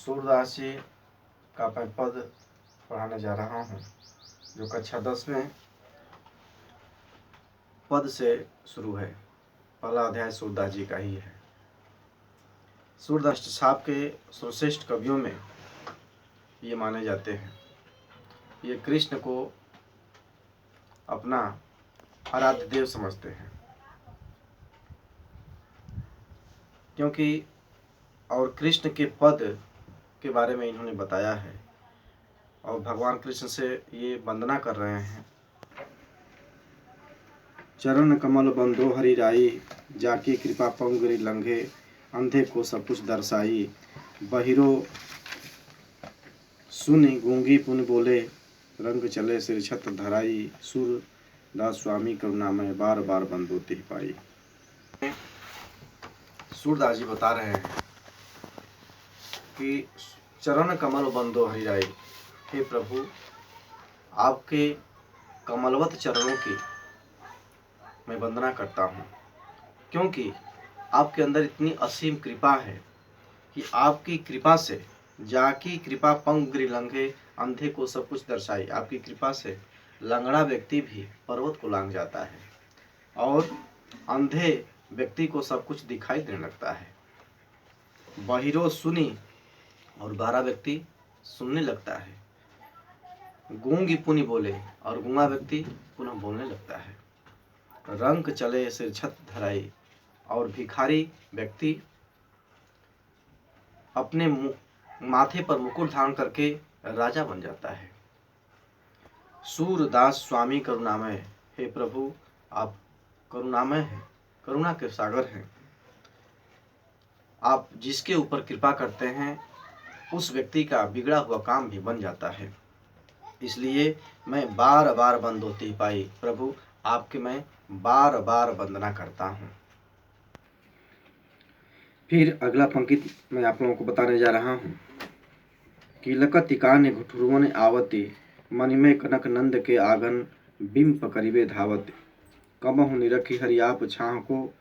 सूरदास जी का मैं पद पढ़ाने जा रहा हूँ, जो कक्षा 10 में पद से शुरू है। पहला अध्याय सूरदास जी का ही है। सूरदास साहब के सर्वश्रेष्ठ कवियों में ये माने जाते हैं। ये कृष्ण को अपना आराध्य देव समझते हैं, क्योंकि और कृष्ण के पद के बारे में इन्होंने बताया है और भगवान कृष्ण से ये वंदना कर रहे हैं। चरण कमल बंधो हरि राई, जाकी कृपा पंगुरी लंघे, अंधे को सब कुछ दर्शाई। बहिरो सुनि गूंगी पुन बोले, रंग चले सिर छत धराई। सूरदास स्वामी करुणामय, बार बार बंधो तिह पाई। सूरदास जी बता रहे हैं कि चरण कमल बंधो हरि राई, हे प्रभु आपके कमलवत चरणों की मैं वंदना करता हूँ, क्योंकि आपके अंदर इतनी असीम कृपा है कि आपकी कृपा से जाकी कृपा पंगुरी लंघे, अंधे को सब कुछ दर्शाई। आपकी कृपा से लंगड़ा व्यक्ति भी पर्वत को लांघ जाता है और अंधे व्यक्ति को सब कुछ दिखाई देने लगता है। बहिरो सुनी, और बहरा व्यक्ति सुनने लगता है। गूंगी पुनि बोले, और गूंगा व्यक्ति पुनः बोलने लगता है। रंग चले सिर छत धराई, और भिखारी व्यक्ति अपने माथे पर मुकुट धारण करके राजा बन जाता है। सूरदास स्वामी करुणामय, हे प्रभु आप करुणामय हैं, करुणा के सागर हैं। आप जिसके ऊपर कृपा करते हैं उस व्यक्ति का बिगड़ा हुआ काम भी बन जाता है। इसलिए मैं बार बार बंधो तिह पाई, प्रभु आपके मैं बार बार वंदना करता हूँ। फिर अगला पंक्ति मैं आप लोगों को बताने जा रहा हूँ। कीलकति कान्य घुटुरुवन आवती, मणिमय कनक नंद के आंगन, बिंब पकड़िबे धावत। कबहु निरखी हरि आप छाह को,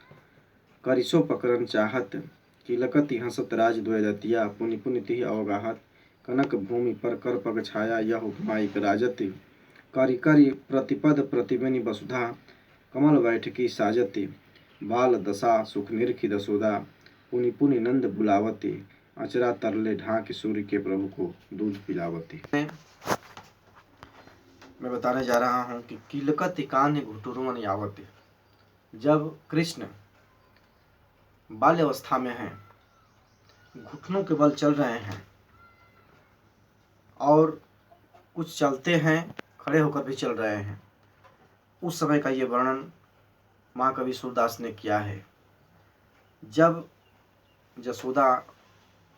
करिसो पकड़न चाहत। कीलकति हंसत राज द्वैदतिया, पुनि पुनि तिह अवगाहत। कनक भूमि पर कर पग छाया, यह उपमाइक राजति। करि करि प्रतिपद प्रतिबिनि वसुधा, कमल बैठकी साजति। बाल दशा सुख निरखी दशोदा, पुनि पुनि नंद बुलावती। अचरा तरले ढाक सूर्य के प्रभु को दूध पिलावती। मैं बताने जा रहा हूँ कि कीलकति कान्य घुटुरुवन यावती, जब कृष्ण बाल्यावस्था में हैं, घुटनों के बल चल रहे हैं और कुछ चलते हैं, खड़े होकर भी चल रहे हैं, उस समय का ये वर्णन महाकवि सूरदास ने किया है। जब यशोदा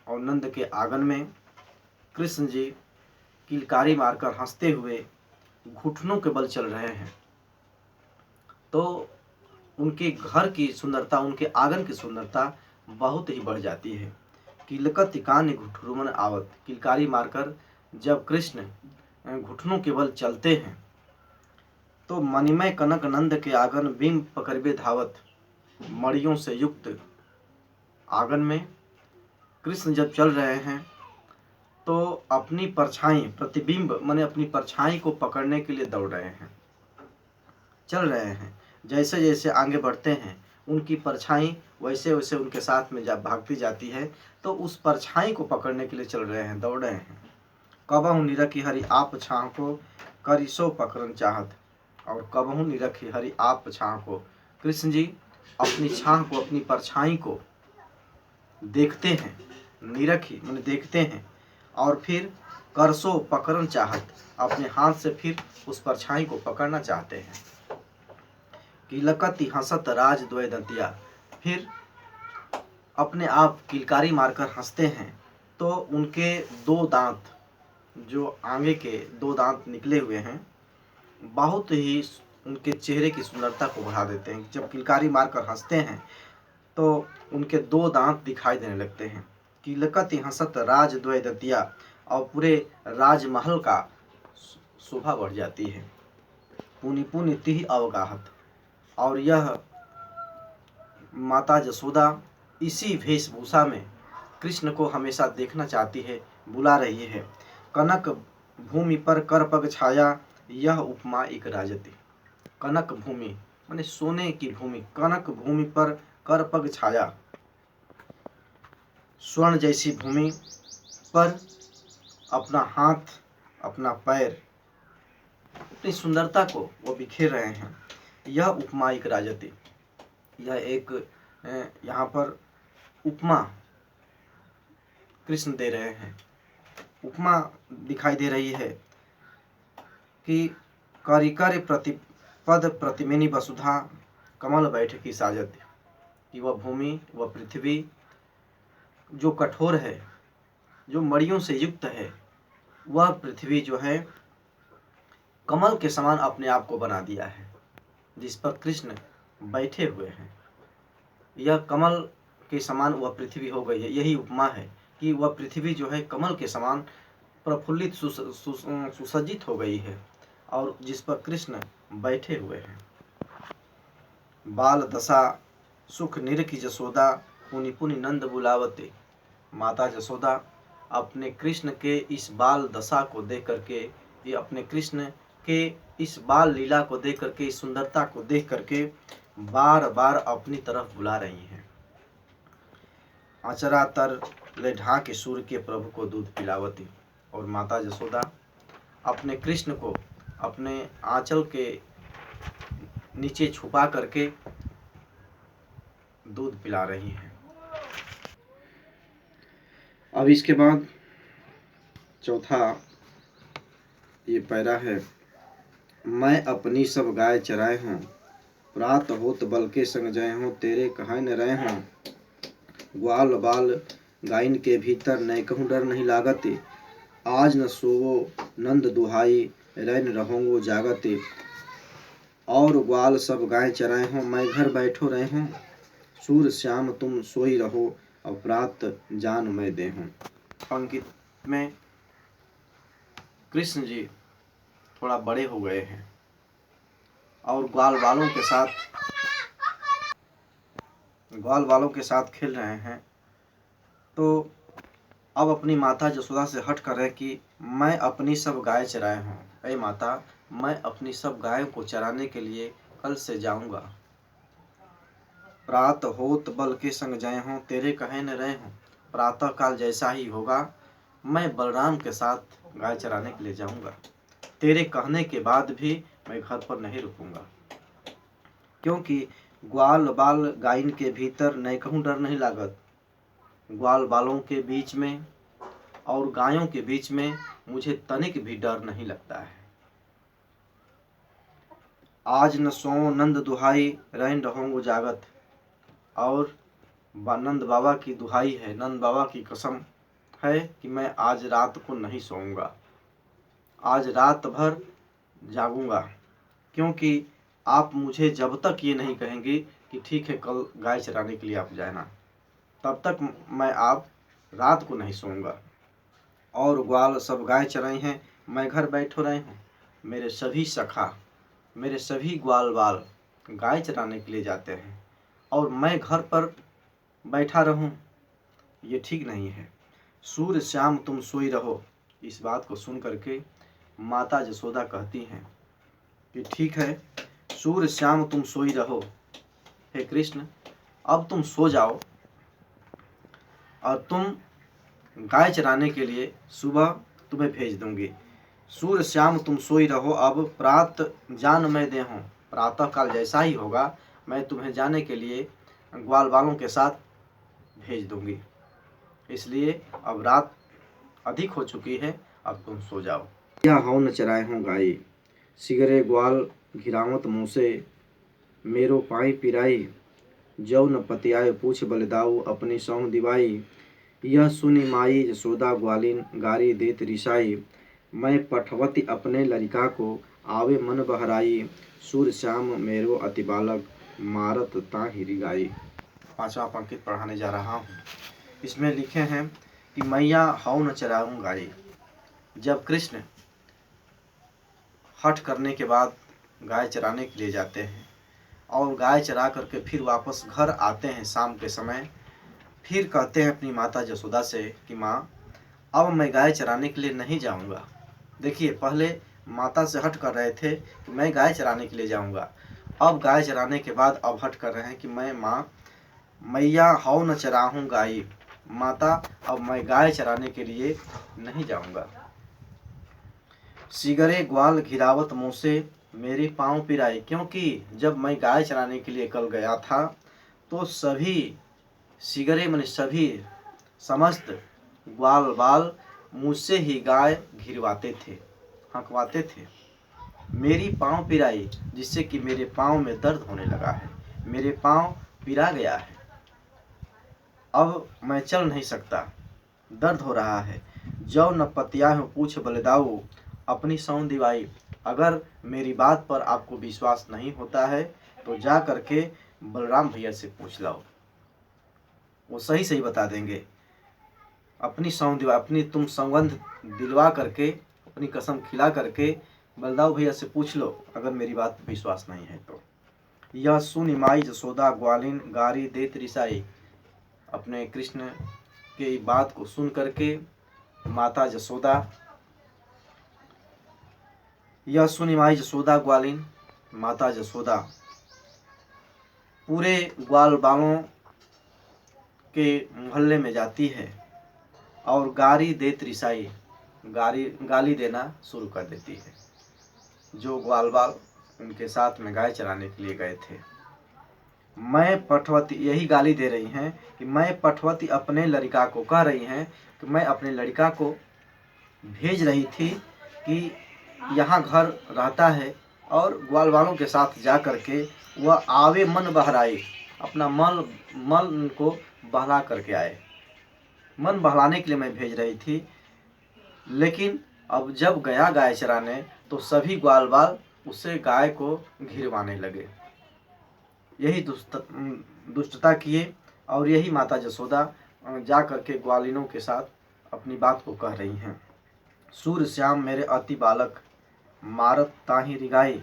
और नंद के आंगन में कृष्ण जी किलकारी मारकर हंसते हुए घुटनों के बल चल रहे हैं, तो उनके घर की सुंदरता, उनके आंगन की सुंदरता बहुत ही बढ़ जाती है। कीलकति कान्य घुटुरुवन आवत, किलकारी मारकर जब कृष्ण घुटनों के बल चलते हैं तो मणिमय कनक नंद के आंगन, बिंब पकड़िबे धावत। मणियों से युक्त आंगन में कृष्ण जब चल रहे हैं तो अपनी परछाई, प्रतिबिंब माने अपनी परछाई को पकड़ने के लिए दौड़ रहे हैं, चल रहे हैं। जैसे जैसे आगे बढ़ते हैं उनकी परछाई वैसे वैसे उनके साथ में जब भागती जाती है, तो उस परछाई को पकड़ने के लिए चल रहे हैं, दौड़ रहे हैं। कबहु निरखी हरि आप छाह को, करिसो पकड़न चाहत। और कबहु निरखी हरि आप छाह को, कृष्ण जी अपनी छाह को, अपनी परछाई को देखते हैं, निरखी माने देखते हैं, और फिर करसो पकड़न चाहत, अपने हाथ से फिर उस परछाई को पकड़ना चाहते हैं। कीलकति हंसत राज द्वैदतिया, फिर अपने आप किलकारी मारकर हंसते हैं तो उनके दो दांत, जो आगे के दो दांत निकले हुए हैं, बहुत ही उनके चेहरे की सुंदरता को बढ़ा देते हैं। जब किलकारी मारकर हंसते हैं तो उनके दो दांत दिखाई देने लगते हैं। कीलकति हंसत राज द्वैदतिया, और पूरे राजमहल का शोभा बढ़ जाती है। पुनि पुनि तिह अवगाहत, और यह माता यशोदा इसी वेशभूषा में कृष्ण को हमेशा देखना चाहती है, बुला रही है। कनक भूमि पर कर पग छाया, यह उपमा एक राजती। कनक भूमि माने सोने की भूमि, कनक भूमि पर कर पग छाया, स्वर्ण जैसी भूमि पर अपना हाथ, अपना पैर, अपनी सुंदरता को वो बिखेर रहे हैं। यह उपमा एक राजती, यह एक यहाँ पर उपमा कृष्ण दे रहे हैं। उपमा दिखाई दे रही है कि करिकर प्रतिपद प्रतिमिनी वसुधा, कमल बैठकी साजत, कि वह भूमि, वह पृथ्वी जो कठोर है, जो मड़ियों से युक्त है, वह पृथ्वी जो है कमल के समान अपने आप को बना दिया है, जिस पर कृष्ण बैठे हुए हैं। यह कमल के समान वह पृथ्वी हो गई है। यही उपमा है कि वह पृथ्वी जो है कमल के समान प्रफुल्लित सुसज्जित हो गई है, और जिस पर कृष्ण बैठे हुए हैं। बाल दशा सुख निरखी जसोदा, पुनि पुनि नंद बुलावते। माता जसोदा अपने कृष्ण के इस बाल दशा को देख करके, ये अपने कृष्ण के इस बाल लीला को देख करके, इस सुंदरता को देख करके बार बार अपनी तरफ बुला रही हैं। आचरा तर ले ढाके सूर्य के प्रभु को दूध पिलावती। और माता जसोदा अपने कृष्ण को अपने आंचल के नीचे छुपा करके दूध पिला रही हैं। अब इसके बाद चौथा ये पैरा है। मैं अपनी सब गाय चराए हूँ, प्रात होत बल के संग जय हूँ, तेरे कहाँ न रहे हूँ। ग्वाल बाल गायन के भीतर नय कहूँ डर नहीं लागते, आज न सोवो नंद दुहाई, रैन रहोंगो जागते। और ग्वाल सब गाय चराए हों, मैं घर बैठो रहे हूँ, सूर श्याम तुम सोई रहो, अपरात जान मैं दे हूँ। अंकित में कृष्ण जी थोड़ा बड़े हो गए हैं और ग्वाल वालों के साथ खेल रहे हैं। तो अब अपनी माता जसोदा से हट कर है कि मैं अपनी सब गाय चराए हूँ। अरे माता, मैं अपनी सब गायों को चराने के लिए कल से जाऊंगा। प्रात होत बल के संग जय हूँ, तेरे कहे न रहे हूँ। प्रातः काल जैसा ही होगा, मैं बलराम के साथ गाय चराने के लिए जाऊंगा। तेरे कहने के बाद भी मैं घर पर नहीं रुकूंगा, क्योंकि ग्वाल बाल गायन के भीतर नहीं कहूँ डर नहीं लागत। ग्वाल बालों के बीच में और गायों के बीच में मुझे तनिक भी डर नहीं लगता है। आज न सो नंद दुहाई, रहन रहूंगो जागत। और नंद बाबा की दुहाई है, नंद बाबा की कसम है कि मैं आज रात को नहीं सोऊंगा, आज रात भर जागूंगा, क्योंकि आप मुझे जब तक ये नहीं कहेंगे कि ठीक है कल गाय चराने के लिए आप जाना, तब तक मैं आप रात को नहीं सोऊंगा। और ग्वाल सब गाय चराई हैं, मैं घर बैठो रहे हूँ। मेरे सभी सखा, मेरे सभी ग्वाल बाल गाय चराने के लिए जाते हैं और मैं घर पर बैठा रहूं, ये ठीक नहीं है। सूर्य श्याम तुम सोई रहो। इस बात को सुन करके माता जसोदा कहती हैं कि ठीक है, सूर्य श्याम तुम सोई रहो, हे कृष्ण अब तुम सो जाओ और तुम गाय चराने के लिए सुबह तुम्हें भेज दूंगी। सूर्य श्याम तुम सोई रहो, अब प्रात जान मैं दे हूँ। प्रातः काल जैसा ही होगा, मैं तुम्हें जाने के लिए ग्वाल वालों के साथ भेज दूंगी। इसलिए अब रात अधिक हो चुकी है, अब तुम सो जाओ। या हो न चराए हों गाय, सिगरे ग्वाल घिरावत मुँह से, मेरो पाई पिराई, जौ न पतियाय पूछ बलदाऊ, अपनी सौं दिवाई। यह सुनी माई जसोदा ग्वालिन, गारी देत रिसाई, मैं पठवती अपने लड़का को, आवे मन बहराई। सूर्य श्याम मेरो अति बालक, मारत ताहि रिगाई। पांचवा पंक्ति पढ़ाने जा रहा हूँ। इसमें लिखे हैं कि मैया हौ न चराऊं गाय। जब कृष्ण हठ करने के बाद गाय चराने के लिए जाते हैं और गाय चरा करके फिर वापस घर आते हैं शाम के समय, फिर कहते हैं अपनी माता यशोदा से कि माँ अब मैं गाय चराने के लिए नहीं जाऊँगा। देखिए, पहले माता से हट कर रहे थे कि मैं गाय चराने के लिए जाऊँगा, अब गाय चराने के बाद अब हट कर रहे हैं कि मैं माँ मैया हौ न चराहूँ गाई, माता अब मैं गाय चराने के लिए नहीं जाऊँगा। सिगरे ग्वाल घिरावत मुँह से मेरे पाँव पिराई, क्योंकि जब मैं गाय चराने के लिए कल गया था तो सभी सिगरे मैंने सभी समस्त ग्वाल बाल मुझसे ही गाय घिरवाते थे, हंकवाते थे। मेरी पाँव पिराई, जिससे कि मेरे पाँव में दर्द होने लगा है, मेरे पाँव पिरा गया है, अब मैं चल नहीं सकता, दर्द हो रहा है। जौ न पतिया हो पूछ बलदाऊ, अपनी सौं दिवाई। अगर मेरी बात पर आपको विश्वास नहीं होता है तो जा करके बलराम भैया से पूछ लो, वो सही सही बता देंगे। अपनी सौं दिवा, अपनी तुम सौगंध दिलवा करके, अपनी कसम खिला करके बलदाऊ भैया से पूछ लो, अगर मेरी बात पर विश्वास नहीं है तो। यह सुन माई यशोदा ग्वालिन गारी देत रिसाई। अपने कृष्ण के बात को सुन करके माता यशोदा, यह सुन माई यशोदा ग्वालिन, माता यशोदा पूरे ग्वाल बालों के मोहल्ले में जाती है और गारी देत रिसाई, गाली देना शुरू कर देती है। जो ग्वाल बाल उनके साथ में गाय चराने के लिए गए थे, मैं पठवती, यही गाली दे रही हैं कि मैं पठवती, अपने लड़का को कह रही हैं कि मैं अपने लड़का को भेज रही थी कि यहाँ घर रहता है और ग्वाल वालों के साथ जा कर के वह आवे मन बहराए, अपना मन को बहला करके आए। मन बहलाने के लिए मैं भेज रही थी, लेकिन अब जब गया गाय चराने तो सभी ग्वाल बाल उससे गाय को घिरवाने लगे। यही दुष्टता किए और यही माता यशोदा जा करके ग्वालिनों के साथ अपनी बात को कह रही हैं। सूर्य श्याम मेरे अति बालक, मारत ताही रिगाई।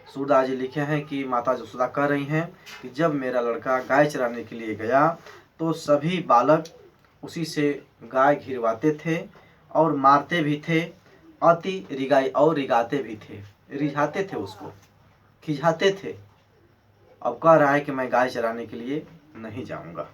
सूरदास जी लिखे हैं कि माता यशोदा कह रही हैं कि जब मेरा लड़का गाय चराने के लिए गया तो सभी बालक उसी से गाय घिरवाते थे और मारते भी थे, अति रिगाई, और रिगाते भी थे, रिझाते थे, उसको खिझाते थे। अब कह रहा है कि मैं गाय चराने के लिए नहीं जाऊंगा।